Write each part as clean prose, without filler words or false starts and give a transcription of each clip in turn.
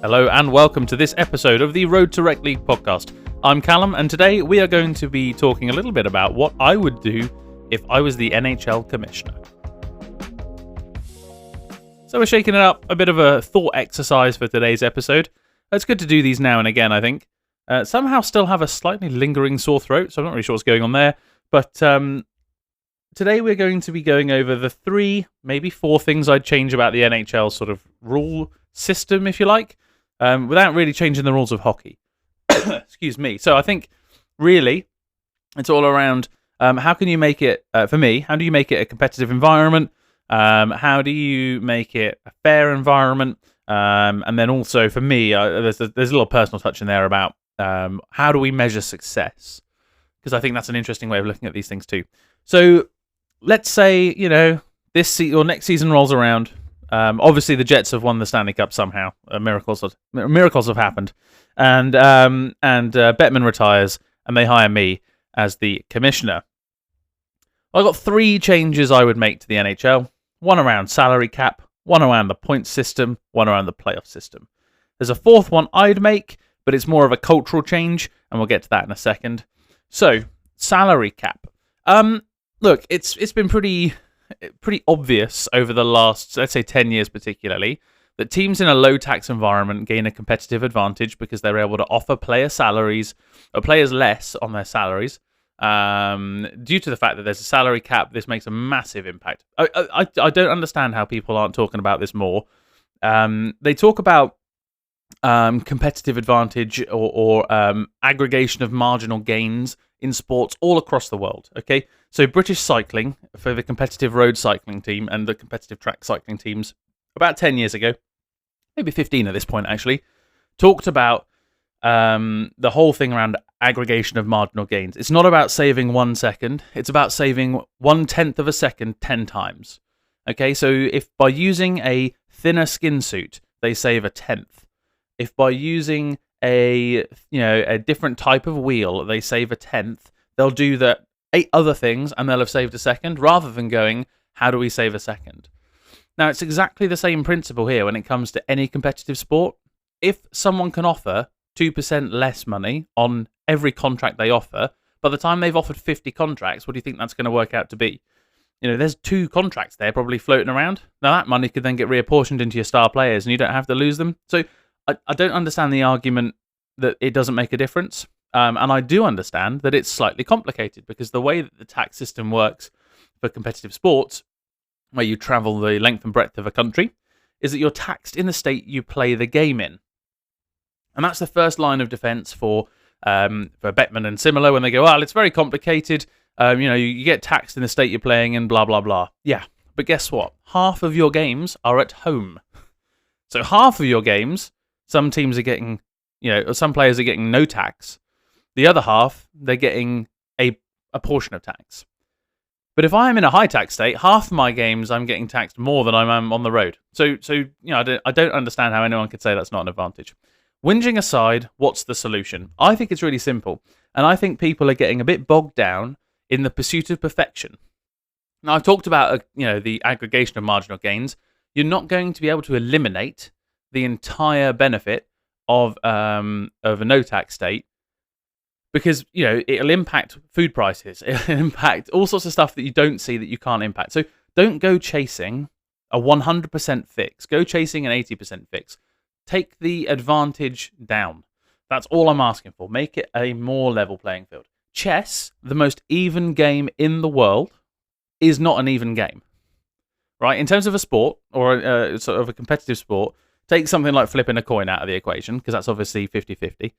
Hello and welcome to this episode of the Road to Rec League podcast. I'm Callum and today we are going to be talking a little bit about what I would do if I was the NHL commissioner. So we're shaking it up, a bit of a thought exercise for today's episode. It's good to do these now and again, I think. Somehow still have a slightly lingering sore throat, so I'm not really sure what's going on there. But today we're going to be going over the 3, maybe 4 things I'd change about the NHL sort of rule system, if you like. Without really changing the rules of hockey. Excuse me. So I think, really, it's all around how can you make it, for me, how do you make it a competitive environment? How do you make it a fair environment? And then also, for me, there's a little personal touch in there about how do we measure success? Because I think that's an interesting way of looking at these things too. So let's say, next season rolls around. Obviously, the Jets have won the Stanley Cup somehow. Miracles have happened, and Bettman retires, and they hire me as the commissioner. I've got 3 changes I would make to the NHL. One around salary cap, one around the point system, one around the playoff system. There's a 4th one I'd make, but it's more of a cultural change, and we'll get to that in a second. So, salary cap. Look, it's been pretty obvious over the last, let's say, 10 years particularly, that teams in a low-tax environment gain a competitive advantage because they're able to offer players less on their salaries. Due to the fact that there's a salary cap, this makes a massive impact. I don't understand how people aren't talking about this more. They talk about competitive advantage or aggregation of marginal gains in sports all across the world. Okay, so British Cycling for the competitive road cycling team and the competitive track cycling teams about 10 years ago, maybe 15 at this point actually, talked about the whole thing around aggregation of marginal gains. It's not about saving 1 second, it's about saving 1/10 of a second 10 times. Okay, so if by using a thinner skin suit they save 1/10, if by using a different type of wheel they save 1/10, they'll do the 8 other things and they'll have saved a second, rather than going, how do we save a second? Now, it's exactly the same principle here when it comes to any competitive sport. If someone can offer 2% less money on every contract they offer, by the time they've offered 50 contracts, what do you think that's going to work out to be? There's 2 contracts there probably floating around. Now, that money could then get reapportioned into your star players and you don't have to lose them. So I don't understand the argument that it doesn't make a difference. And I do understand that it's slightly complicated because the way that the tax system works for competitive sports, where you travel the length and breadth of a country, is that you're taxed in the state you play the game in. And that's the first line of defense for Bettman and similar when they go, well, it's very complicated. You get taxed in the state you're playing in, blah, blah, blah. Yeah, but guess what? Half of your games are at home. So half of your games, some teams are getting, some players are getting no tax. The other half, they're getting a portion of tax. But if I'm in a high tax state, half my games I'm getting taxed more than I'm on the road. So I don't understand how anyone could say that's not an advantage. Whinging aside, what's the solution? I think it's really simple, and I think people are getting a bit bogged down in the pursuit of perfection. Now, I've talked about the aggregation of marginal gains. You're not going to be able to eliminate the entire benefit of a no tax state, because it'll impact food prices, it'll impact all sorts of stuff that you don't see that you can't impact. So don't go chasing a 100% fix. Go chasing an 80% fix. Take the advantage down. That's all I'm asking for. Make it a more level playing field. Chess, the most even game in the world, is not an even game. Right? In terms of a sport, or sort of a competitive sport, take something like flipping a coin out of the equation, because that's obviously 50-50.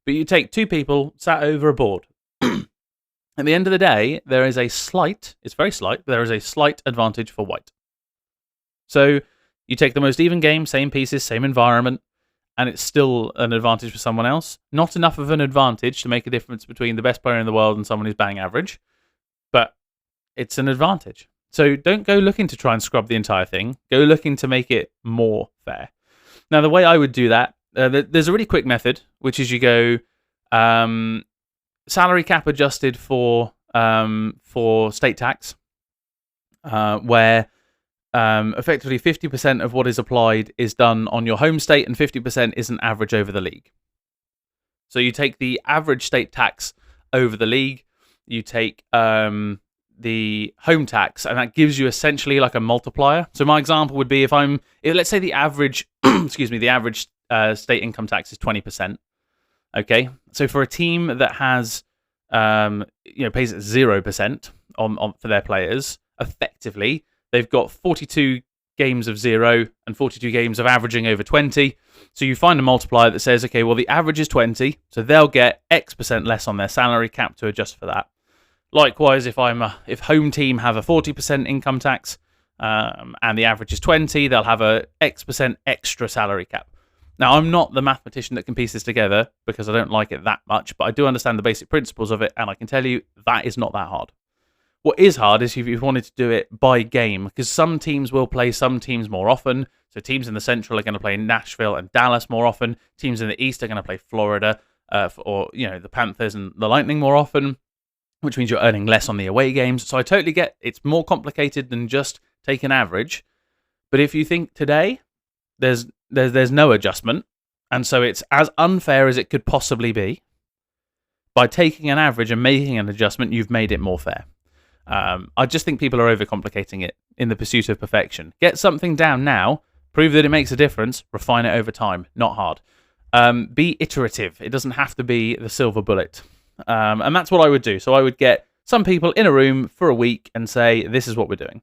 But you take 2 people sat over a board. At the end of the day, there is it's very slight, but there is a slight advantage for white. So you take the most even game, same pieces, same environment, and it's still an advantage for someone else. Not enough of an advantage to make a difference between the best player in the world and someone who's bang average, but it's an advantage. So don't go looking to try and scrub the entire thing. Go looking to make it more fair. Now, the way I would do that, there's a really quick method, which is you go salary cap adjusted for state tax, where effectively 50% of what is applied is done on your home state, and 50% is an average over the league. So you take the average state tax over the league, you take the home tax, and that gives you essentially like a multiplier. So my example would be let's say the average, the average state income tax is 20%. Okay, so for a team that has, pays 0% on for their players, effectively they've got 42 games of 0 and 42 games of averaging over 20. So you find a multiplier that says, okay, well the average is 20, so they'll get X% less on their salary cap to adjust for that. Likewise, if home team have a 40% income tax and the average is 20, they'll have a X% extra salary cap. Now, I'm not the mathematician that can piece this together because I don't like it that much, but I do understand the basic principles of it, and I can tell you that is not that hard. What is hard is if you wanted to do it by game, because some teams will play some teams more often. So teams in the Central are going to play Nashville and Dallas more often. Teams in the East are going to play Florida or the Panthers and the Lightning more often, which means you're earning less on the away games. So I totally get it's more complicated than just take an average. But if you think today, there's no adjustment, and so it's as unfair as it could possibly be. By taking an average and making an adjustment, you've made it more fair. I just think people are overcomplicating it in the pursuit of perfection. Get something down now, prove that it makes a difference, refine it over time. Not hard. Be iterative. It doesn't have to be the silver bullet. And that's what I would do. So I would get some people in a room for a week and say, this is what we're doing.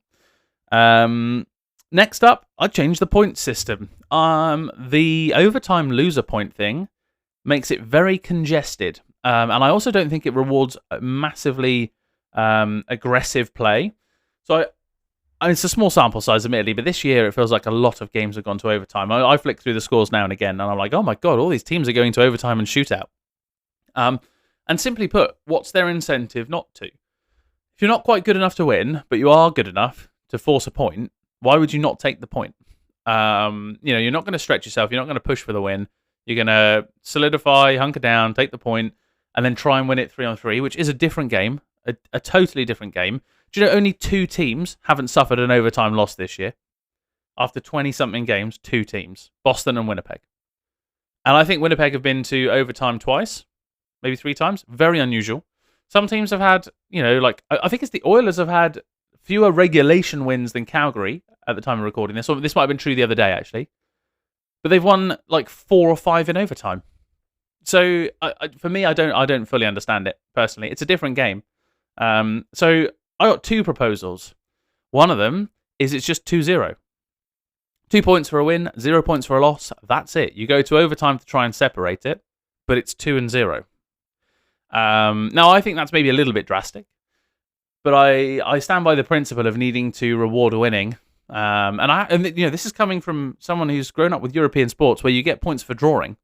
Next up, I'd change the point system. The overtime loser point thing makes it very congested. And I also don't think it rewards massively aggressive play. So it's a small sample size, admittedly, but this year it feels like a lot of games have gone to overtime. I flick through the scores now and again, and I'm like, oh my God, all these teams are going to overtime and shootout. And simply put, what's their incentive not to? If you're not quite good enough to win, but you are good enough to force a point, why would you not take the point? You're not going to stretch yourself. You're not going to push for the win. You're going to solidify, hunker down, take the point, and then try and win it 3-on-3, which is a different game, a totally different game. Do you know only 2 teams haven't suffered an overtime loss this year? After 20-something games, 2 teams, Boston and Winnipeg. And I think Winnipeg have been to overtime twice, maybe 3 times. Very unusual. Some teams have had, I think it's the Oilers have had fewer regulation wins than Calgary at the time of recording this. Or this might have been true the other day, actually. But they've won like 4 or 5 in overtime. So for me, I don't fully understand it personally. It's a different game. So I got 2 proposals. One of them is it's just 2-0. 2 points for a win, 0 points for a loss. That's it. You go to overtime to try and separate it, but it's 2-0. Now I think that's maybe a little bit drastic, but I stand by the principle of needing to reward winning. And this is coming from someone who's grown up with European sports where you get points for drawing.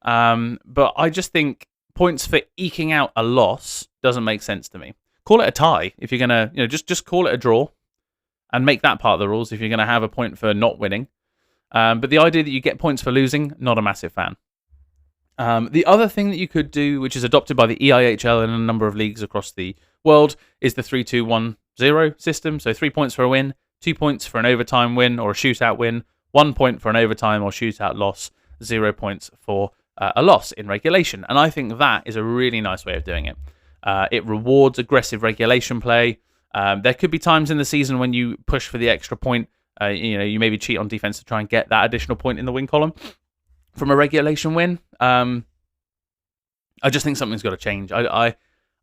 But I just think points for eking out a loss doesn't make sense to me. Call it a tie if you're gonna, just call it a draw, and make that part of the rules if you're gonna have a point for not winning. But the idea that you get points for losing, not a massive fan. The other thing that you could do, which is adopted by the EIHL and a number of leagues across the world, is the 3-2-1-0 system. So 3 points for a win, 2 points for an overtime win or a shootout win, 1 point for an overtime or shootout loss, 0 points for a loss in regulation. And I think that is a really nice way of doing it. It rewards aggressive regulation play. There could be times in the season when you push for the extra point. You maybe cheat on defense to try and get that additional point in the win column from a regulation win. I just think something's got to change. I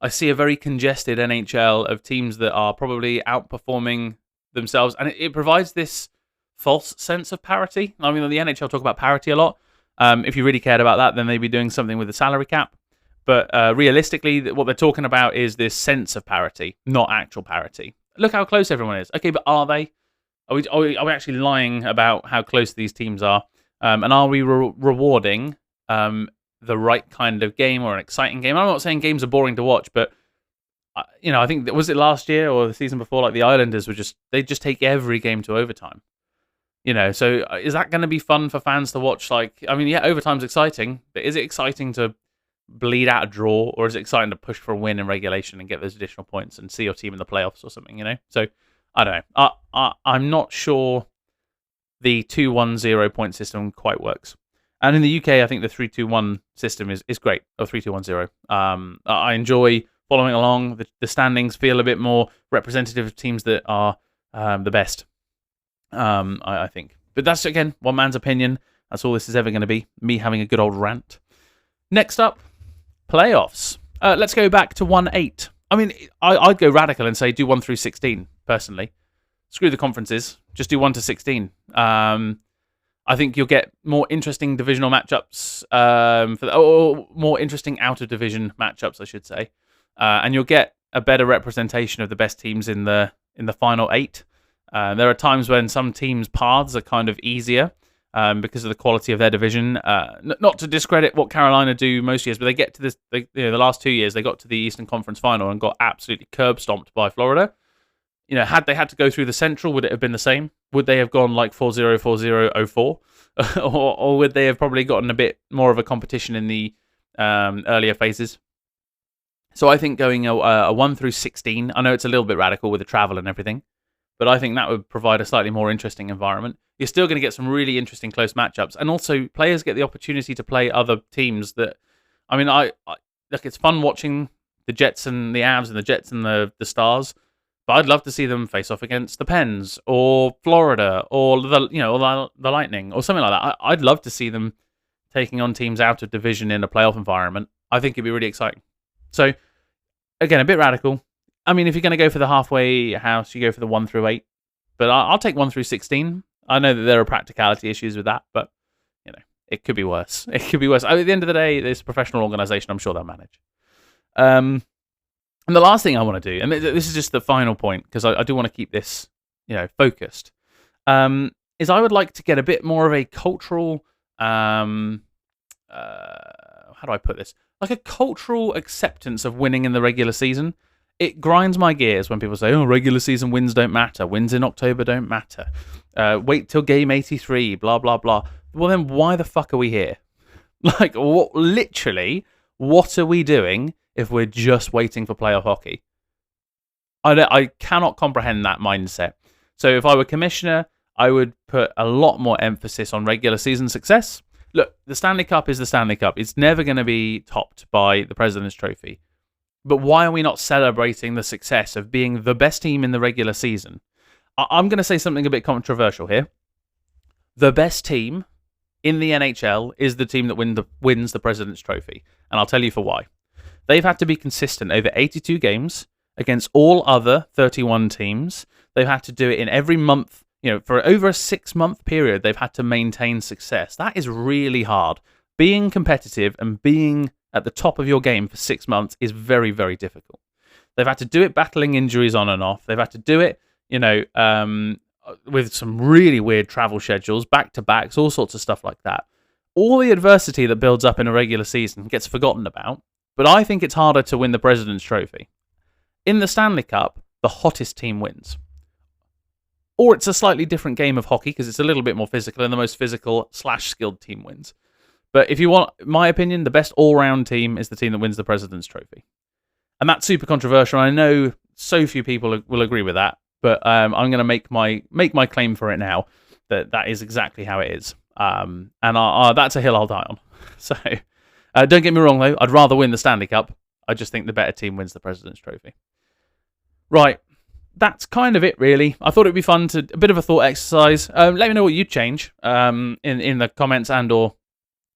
see a very congested NHL of teams that are probably outperforming themselves, and it provides this false sense of parity. I mean, the NHL talk about parity a lot. If you really cared about that, then they'd be doing something with the salary cap. But realistically, what they're talking about is this sense of parity, not actual parity. Look how close everyone is. Okay, but are they? Are we actually lying about how close these teams are? And are we rewarding the right kind of game or an exciting game? I'm not saying games are boring to watch, but I think, was it last year or the season before, like the Islanders they just take every game to overtime. So is that going to be fun for fans to watch? Overtime's exciting, but is it exciting to bleed out a draw, or is it exciting to push for a win in regulation and get those additional points and see your team in the playoffs or something? So I don't know. I'm not sure the 2-1-0 point system quite works. And in the UK, I think the 3-2-1 system is great, or 3-2-1-0. I enjoy following along. The standings feel a bit more representative of teams that are the best, I think. But that's, again, one man's opinion. That's all this is ever going to be, me having a good old rant. Next up, playoffs. Let's go back to 1-8. I mean, I'd go radical and say do 1 through 16, personally. Screw the conferences. Just do 1 to 16. I think you'll get more interesting divisional matchups, or more interesting out-of-division matchups, I should say. And you'll get a better representation of the best teams in the final 8. There are times when some teams' paths are kind of easier because of the quality of their division. Not to discredit what Carolina do most years, but they get to this. The last 2 years, they got to the Eastern Conference Final and got absolutely curb stomped by Florida. Had they had to go through the Central, would it have been the same? Would they have gone like 4-0, 4-0, 0-4? or would they have probably gotten a bit more of a competition in the earlier phases? So I think going a 1 through 16, I know it's a little bit radical with the travel and everything, but I think that would provide a slightly more interesting environment. You're still going to get some really interesting close matchups, and also players get the opportunity to play other teams that, I mean, look, it's fun watching the Jets and the Avs and the Jets and the Stars. But I'd love to see them face off against the Pens or Florida or the Lightning or something like that. I'd love to see them taking on teams out of division in a playoff environment. I think it'd be really exciting. So, again, a bit radical. I mean, if you're going to go for the halfway house, you go for the 1 through 8. But I'll take 1 through 16. I know that there are practicality issues with that, but it could be worse. It could be worse. At the end of the day, this professional organisation, I'm sure they'll manage. And the last thing I want to do, and this is just the final point, because I do want to keep this, focused, is I would like to get a bit more of a cultural, how do I put this? Like a cultural acceptance of winning in the regular season. It grinds my gears when people say, "Oh, regular season wins don't matter. Wins in October don't matter. Wait till game 83, blah, blah, blah." Well, then why the fuck are we here? Like, literally, what are we doing if we're just waiting for playoff hockey? I cannot comprehend that mindset. So if I were commissioner, I would put a lot more emphasis on regular season success. Look, the Stanley Cup is the Stanley Cup. It's never going to be topped by the President's Trophy. But why are we not celebrating the success of being the best team in the regular season? I'm going to say something a bit controversial here. The best team in the NHL is the team that wins the President's Trophy. And I'll tell you for why. They've had to be consistent over 82 games against all other 31 teams. They've had to do it in every month. For over a 6-month period, they've had to maintain success. That is really hard. Being competitive and being at the top of your game for 6 months is very, very difficult. They've had to do it battling injuries on and off. They've had to do it, with some really weird travel schedules, back-to-backs, all sorts of stuff like that. All the adversity that builds up in a regular season gets forgotten about. But I think it's harder to win the President's Trophy. In the Stanley Cup, the hottest team wins. Or it's a slightly different game of hockey because it's a little bit more physical, and the most physical/skilled team wins. But if you want my opinion, the best all-round team is the team that wins the President's Trophy. And that's super controversial. I know so few people will agree with that, but I'm going to make my claim for it now that is exactly how it is. And that's a hill I'll die on. So don't get me wrong, though. I'd rather win the Stanley Cup. I just think the better team wins the President's Trophy. Right. That's kind of it, really. I thought it'd be fun a bit of a thought exercise. Let me know what you'd change in the comments or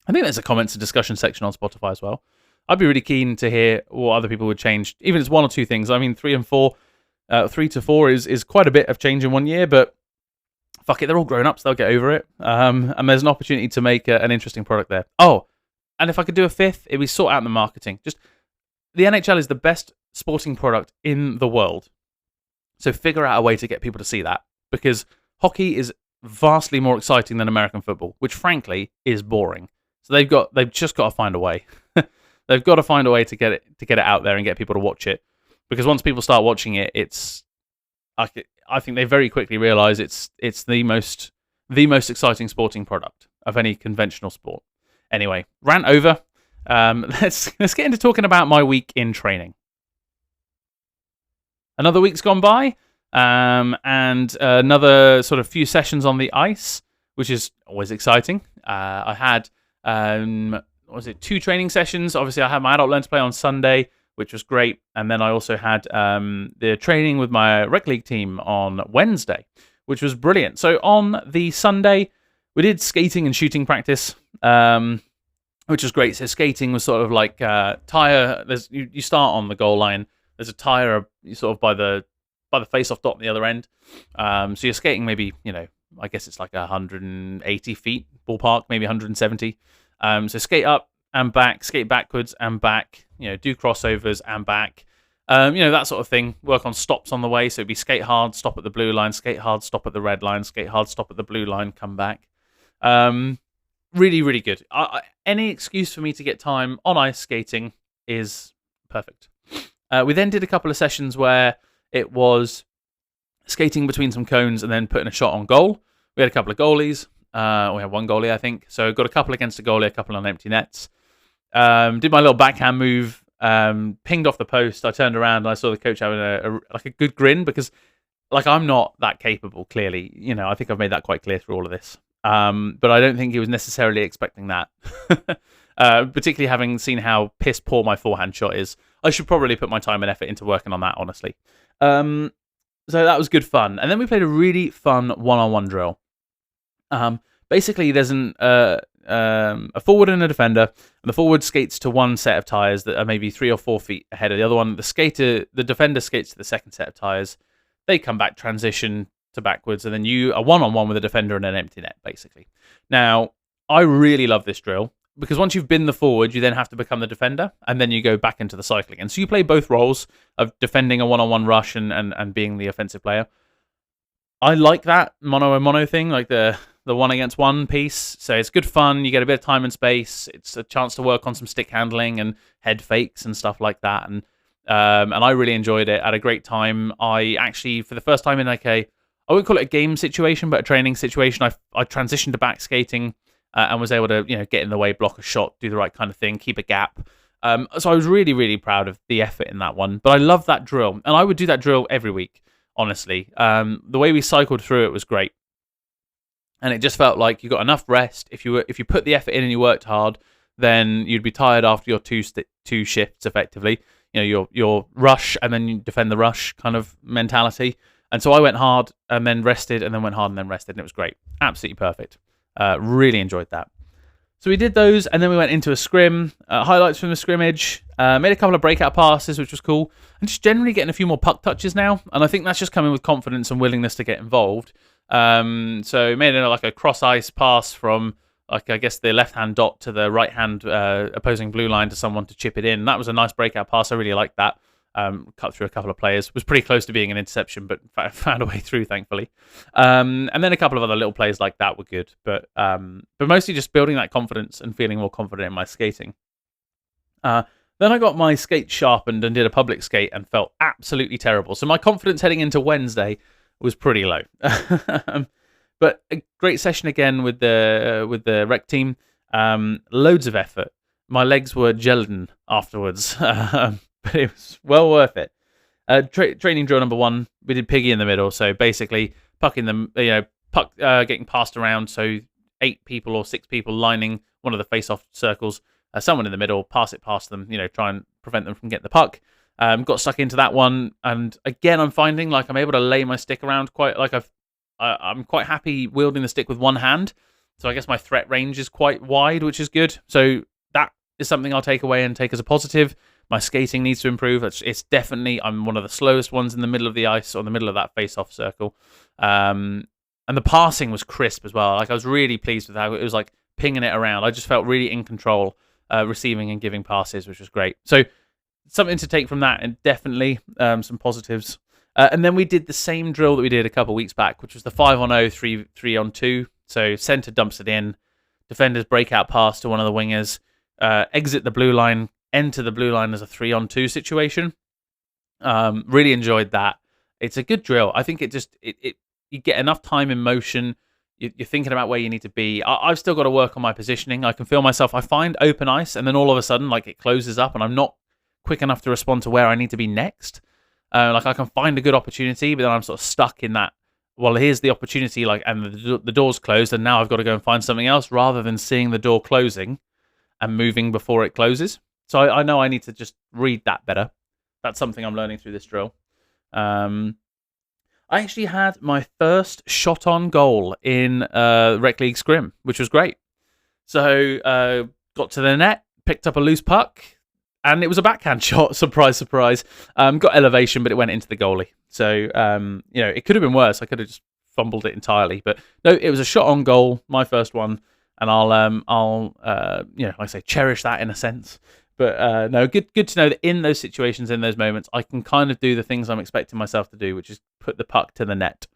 I think there's a comments and discussion section on Spotify as well. I'd be really keen to hear what other people would change, even if it's 1 or 2 things. I mean, 3 and 4, 3 to 4 is quite a bit of change in 1 year, but fuck it, they're all grown ups. They'll get over it. And there's an opportunity to make an interesting product there. Oh, and if I could do a 5th, it'd be sort out the marketing. Just the NHL is the best sporting product in the world. So figure out a way to get people to see that, because hockey is vastly more exciting than American football, which frankly is boring. So they've just got to find a way. They've got to find a way to get it out there and get people to watch it, because once people start watching it, I think they very quickly realize it's the most exciting sporting product of any conventional sport. Anyway, rant over. Let's get into talking about my week in training. Another week's gone by. and another sort of few sessions on the ice, which is always exciting. I had, what was it, 2 training sessions. Obviously, I had my adult learn to play on Sunday, which was great. And then I also had the training with my rec league team on Wednesday, which was brilliant. So on the Sunday, we did skating and shooting practice, which was great. So skating was sort of like tire. You start on the goal line. There's a tire sort of by the face-off dot on the other end. So you're skating maybe, I guess it's like 180 feet ballpark, maybe 170. So skate up and back, skate backwards and back, do crossovers and back. That sort of thing. Work on stops on the way. So it'd be skate hard, stop at the blue line, skate hard, stop at the red line, skate hard, stop at the blue line, come back. Really, really good. Any excuse for me to get time on ice skating is perfect. We then did a couple of sessions where it was skating between some cones and then putting a shot on goal. We had a couple of goalies. We had one goalie, I think. So got a couple against a goalie, a couple on empty nets. Did my little backhand move, pinged off the post. I turned around and I saw the coach having a good grin because I'm not that capable, clearly. I think I've made that quite clear through all of this. But I don't think he was necessarily expecting that. Particularly having seen how piss poor my forehand shot is. I should probably put my time and effort into working on that, honestly. So that was good fun. And then we played a really fun one-on-one drill. Basically, there's a forward and a defender, and the forward skates to one set of tires that are maybe 3 or 4 feet ahead of the other one. The defender skates to the second set of tires. They come back, transition to backwards, and then you are one-on-one with a defender and an empty net, basically. Now, I really love this drill, because once you've been the forward, you then have to become the defender, and then you go back into the cycle again. So you play both roles of defending a one-on-one rush and being the offensive player. I like that mono thing, like the one against one piece. So it's good fun. You get a bit of time and space. It's a chance to work on some stick handling and head fakes and stuff like that. And I really enjoyed it. I had a great time. I actually, for the first time in I wouldn't call it a game situation, but a training situation, I transitioned to back skating and was able to get in the way, block a shot, do the right kind of thing, keep a gap. So I was really, really proud of the effort in that one. But I love that drill, and I would do that drill every week. Honestly, the way we cycled through it was great, and it just felt like you got enough rest. If you put the effort in and you worked hard, then you'd be tired after your two shifts effectively. Your rush and then you defend the rush kind of mentality. And so I went hard and then rested, and then went hard and then rested, and it was great, absolutely perfect. Really enjoyed that. So we did those, and then we went into a scrim. Highlights from the scrimmage. Made a couple of breakout passes, which was cool. And just generally getting a few more puck touches now. And I think that's just coming with confidence and willingness to get involved. So made like a cross ice pass from, I guess, the left-hand dot to the right-hand opposing blue line to someone to chip it in. That was a nice breakout pass. I really liked that. Cut through a couple of players. Was pretty close to being an interception, but found a way through, thankfully. And then a couple of other little plays like that were good. But mostly just building that confidence and feeling more confident in my skating. Then I got my skate sharpened and did a public skate and felt absolutely terrible. So my confidence heading into Wednesday was pretty low. But a great session again with the rec team. Loads of effort. My legs were gelatin afterwards. But it was well worth it. Training drill number 1, we did piggy in the middle. So basically, puck getting passed around. So 8 people or 6 people lining one of the face-off circles. Someone in the middle, pass it past them. Try and prevent them from getting the puck. Got stuck into that one, and again, I'm finding I'm able to lay my stick around quite. I'm quite happy wielding the stick with one hand. So I guess my threat range is quite wide, which is good. So that is something I'll take away and take as a positive. My skating needs to improve. It's definitely, I'm one of the slowest ones in the middle of the ice, or in the middle of that face-off circle. And the passing was crisp as well. I was really pleased with how it was pinging it around. I just felt really in control, receiving and giving passes, which was great. So something to take from that, and definitely some positives. And then we did the same drill that we did a couple of weeks back, which was the 5-on-0, 3-on-2. So center dumps it in, defenders break out pass to one of the wingers, exit the blue line, enter the blue line as a 3-on-2 situation. Really enjoyed that. It's a good drill. I think you get enough time in motion. You're thinking about where you need to be. I've still got to work on my positioning. I can feel myself. I find open ice, and then all of a sudden, it closes up, and I'm not quick enough to respond to where I need to be next. Like I can find a good opportunity, but then I'm sort of stuck in that. Well, here's the opportunity, like, and the door's closed, and now I've got to go and find something else, rather than seeing the door closing and moving before it closes. So I know I need to just read that better. That's something I'm learning through this drill. I actually had my first shot on goal in Rec League Scrim, which was great. So got to the net, picked up a loose puck, and it was a backhand shot. Surprise, surprise. Got elevation, but it went into the goalie. So it could have been worse. I could have just fumbled it entirely, but no, it was a shot on goal, my first one, and I'll like I say, cherish that in a sense. But no, good to know that in those situations, in those moments, I can kind of do the things I'm expecting myself to do, which is put the puck to the net.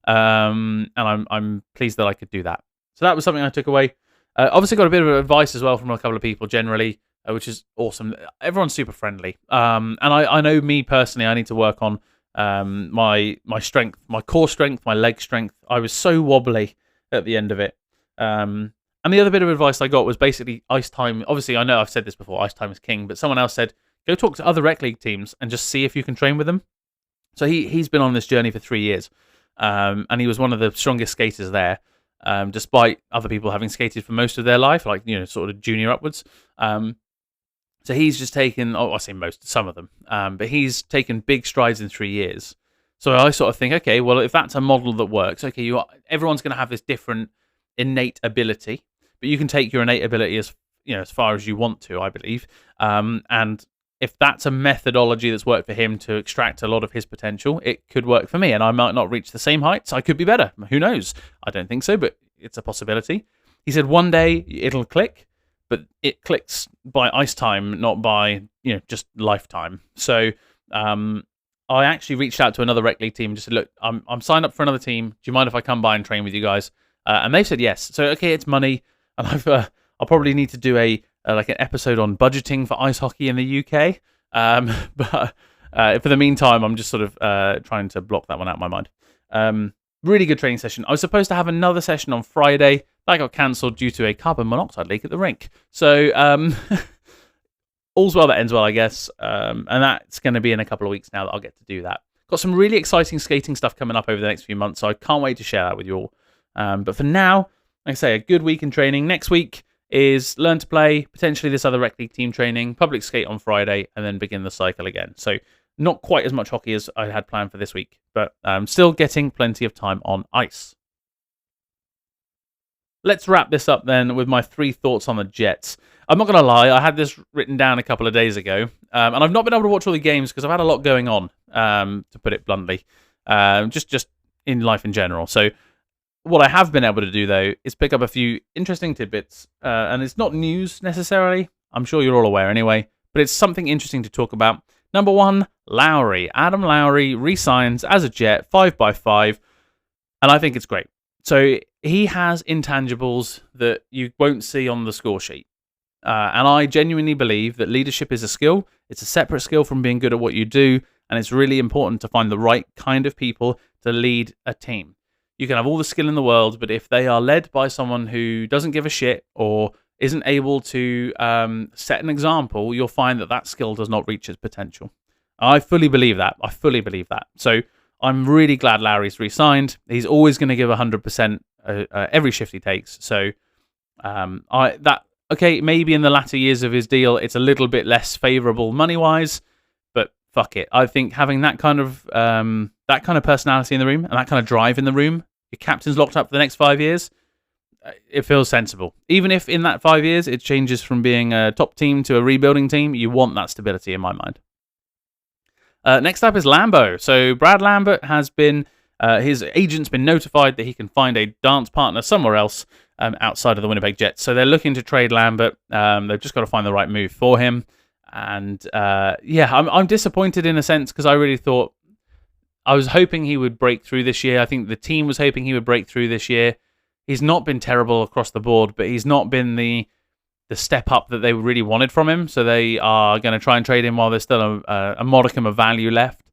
And I'm pleased that I could do that. So that was something I took away. Obviously, got a bit of advice as well from a couple of people generally, which is awesome. Everyone's super friendly. And I know me personally, I need to work on my strength, my core strength, my leg strength. I was so wobbly at the end of it. And the other bit of advice I got was basically ice time. Obviously, I know I've said this before, ice time is king, but someone else said, go talk to other Rec League teams and just see if you can train with them. So he's been on this journey for 3 years, and he was one of the strongest skaters there, despite other people having skated for most of their life, like, sort of junior upwards. So he's just taken, I say most, some of them, but he's taken big strides in 3 years. So I sort of think, okay, well, if that's a model that works, okay, everyone's going to have this different innate ability, but you can take your innate ability as far as you want to, I believe. And if that's a methodology that's worked for him to extract a lot of his potential, it could work for me. And I might not reach the same heights. I could be better. Who knows? I don't think so, but it's a possibility. He said one day it'll click, but it clicks by ice time, not by just lifetime. So I actually reached out to another Rec League team and just said, look, I'm signed up for another team. Do you mind if I come by and train with you guys? And they said yes. So okay, it's money, and I'll probably need to do an episode on budgeting for ice hockey in the UK. But for the meantime, I'm just sort of trying to block that one out of my mind. Really good training session. I was supposed to have another session on Friday. That got cancelled due to a carbon monoxide leak at the rink. So all's well that ends well, I guess. And that's going to be in a couple of weeks now that I'll get to do that. Got some really exciting skating stuff coming up over the next few months, so I can't wait to share that with you all. But for now, like I say, a good week in training. Next week is learn to play, potentially this other Rec League team training, public skate on Friday, and then begin the cycle again. So not quite as much hockey as I had planned for this week, but still getting plenty of time on ice. Let's wrap this up then with my 3 thoughts on the Jets. I'm not going to lie, I had this written down a couple of days ago, and I've not been able to watch all the games because I've had a lot going on, to put it bluntly, just in life in general. So what I have been able to do, though, is pick up a few interesting tidbits, and it's not news necessarily. I'm sure you're all aware anyway, but it's something interesting to talk about. Number 1, Lowry. Adam Lowry re-signs as a Jet, 5x5, and I think it's great. So he has intangibles that you won't see on the score sheet. And I genuinely believe that leadership is a skill. It's a separate skill from being good at what you do, and it's really important to find the right kind of people to lead a team. You can have all the skill in the world, but if they are led by someone who doesn't give a shit or isn't able to set an example, you'll find that skill does not reach its potential. I fully believe that. So I'm really glad Larry's re-signed. He's always going to give 100% every shift he takes. So maybe in the latter years of his deal, it's a little bit less favourable money-wise, but fuck it. I think having that kind of personality in the room and that kind of drive in the room, your captain's locked up for the next 5 years, it feels sensible. Even if in that 5 years it changes from being a top team to a rebuilding team, you want that stability in my mind. Next up is Lambo. So Brad Lambert has been, his agent's been notified that he can find a dance partner somewhere else outside of the Winnipeg Jets. So they're looking to trade Lambert. They've just got to find the right move for him. And I'm disappointed in a sense because I really thought, I was hoping he would break through this year. I think the team was hoping he would break through this year. He's not been terrible across the board, but he's not been the step up that they really wanted from him. So they are going to try and trade him while there's still a modicum of value left.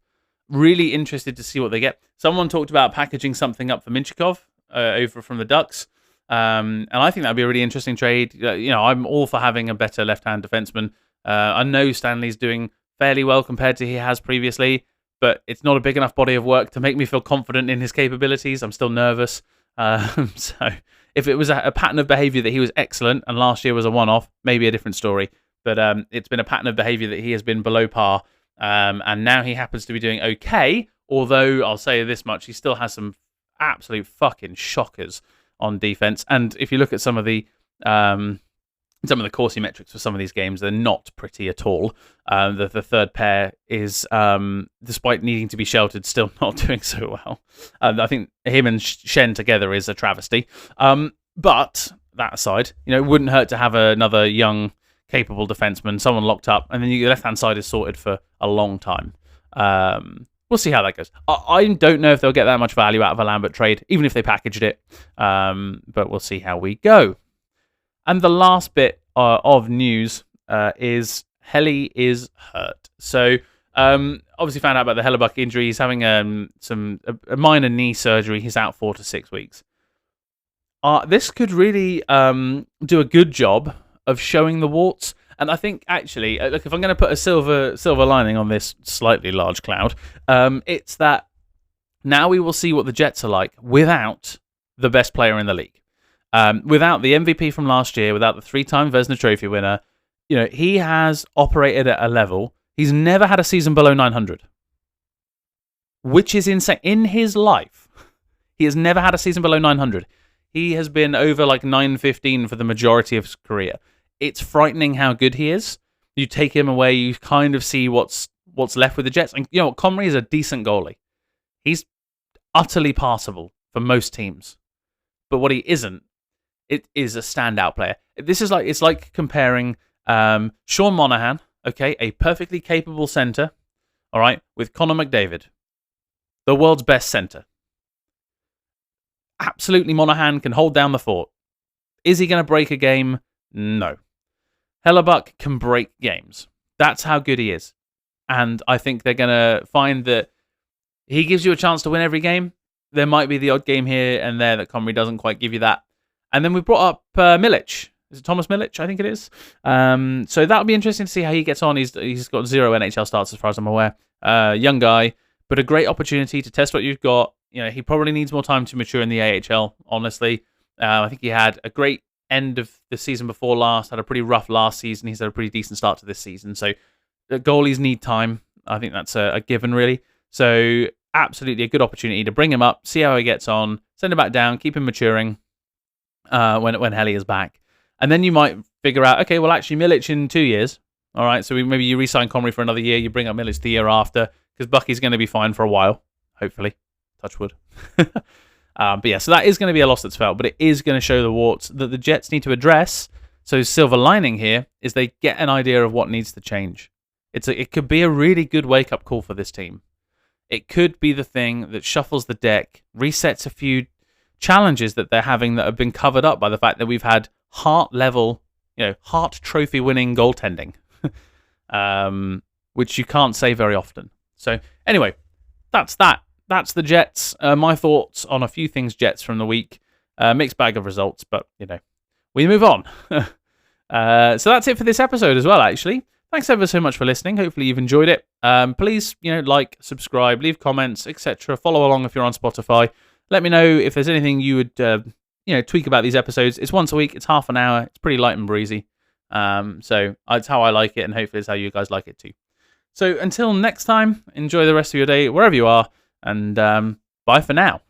Really interested to see what they get. Someone talked about packaging something up for Minchikov over from the Ducks. And I think that'd be a really interesting trade. I'm all for having a better left-hand defenseman. I know Stanley's doing fairly well compared to he has previously, but it's not a big enough body of work to make me feel confident in his capabilities. I'm still nervous. So if it was a pattern of behaviour that he was excellent and last year was a one-off, maybe a different story. But it's been a pattern of behaviour that he has been below par, and now he happens to be doing okay, although I'll say this much, he still has some absolute fucking shockers on defense. And if you look at some of the Corsi metrics for some of these games, they're not pretty at all. The third pair is, despite needing to be sheltered, still not doing so well. I think him and Shen together is a travesty. But that aside, it wouldn't hurt to have another young, capable defenseman, someone locked up, and then your left-hand side is sorted for a long time. We'll see how that goes. I don't know if they'll get that much value out of a Lambert trade, even if they packaged it. But we'll see how we go. And the last bit of news is Helly is hurt. So obviously found out about the Hellebuck injury. He's having a minor knee surgery. He's out 4 to 6 weeks. This could really do a good job of showing the warts. And I think, actually, look, if I'm going to put a silver lining on this slightly large cloud, it's that now we will see what the Jets are like without the best player in the league. Without the MVP from last year, without the 3-time Vezina Trophy winner, he has operated at a level. He's never had a season below 900, which is insane. In his life, he has never had a season below 900. He has been over like 915 for the majority of his career. It's frightening how good he is. You take him away, you kind of see what's left with the Jets. And Comrie is a decent goalie. He's utterly passable for most teams. But what he isn't, it is a standout player. It's like comparing Sean Monahan, okay, a perfectly capable center, all right, with Connor McDavid, the world's best center. Absolutely, Monahan can hold down the fort. Is he going to break a game? No. Hellebuck can break games. That's how good he is. And I think they're going to find that he gives you a chance to win every game. There might be the odd game here and there that Comrie doesn't quite give you that. And then we brought up Milic. Is it Thomas Milic? I think it is. So that'll be interesting to see how he gets on. He's got 0 NHL starts as far as I'm aware. Young guy, but a great opportunity to test what you've got. He probably needs more time to mature in the AHL, honestly. I think he had a great end of the season before last, had a pretty rough last season. He's had a pretty decent start to this season. So the goalies need time. I think that's a given, really. So absolutely a good opportunity to bring him up, see how he gets on, send him back down, keep him maturing when Helly is back. And then you might figure out, okay, well, actually, Milic in 2 years. All right, so maybe you re-sign Comrie for another year, you bring up Milic the year after, because Bucky's going to be fine for a while, hopefully. Touch wood. But yeah, so that is going to be a loss that's felt, but it is going to show the warts that the Jets need to address. So silver lining here is they get an idea of what needs to change. It could be a really good wake-up call for this team. It could be the thing that shuffles the deck, resets a few challenges that they're having that have been covered up by the fact that we've had Hart-level, Hart trophy-winning goaltending, which you can't say very often. So anyway, that's that. That's the Jets. My thoughts on a few things Jets from the week. Mixed bag of results, but, we move on. So that's it for this episode as well, actually. Thanks ever so much for listening. Hopefully you've enjoyed it. Please, like, subscribe, leave comments, etc. Follow along if you're on Spotify. Let me know if there's anything you would, tweak about these episodes. It's once a week. It's half an hour. It's pretty light and breezy. So that's how I like it, and hopefully it's how you guys like it too. So until next time, enjoy the rest of your day, wherever you are. And bye for now.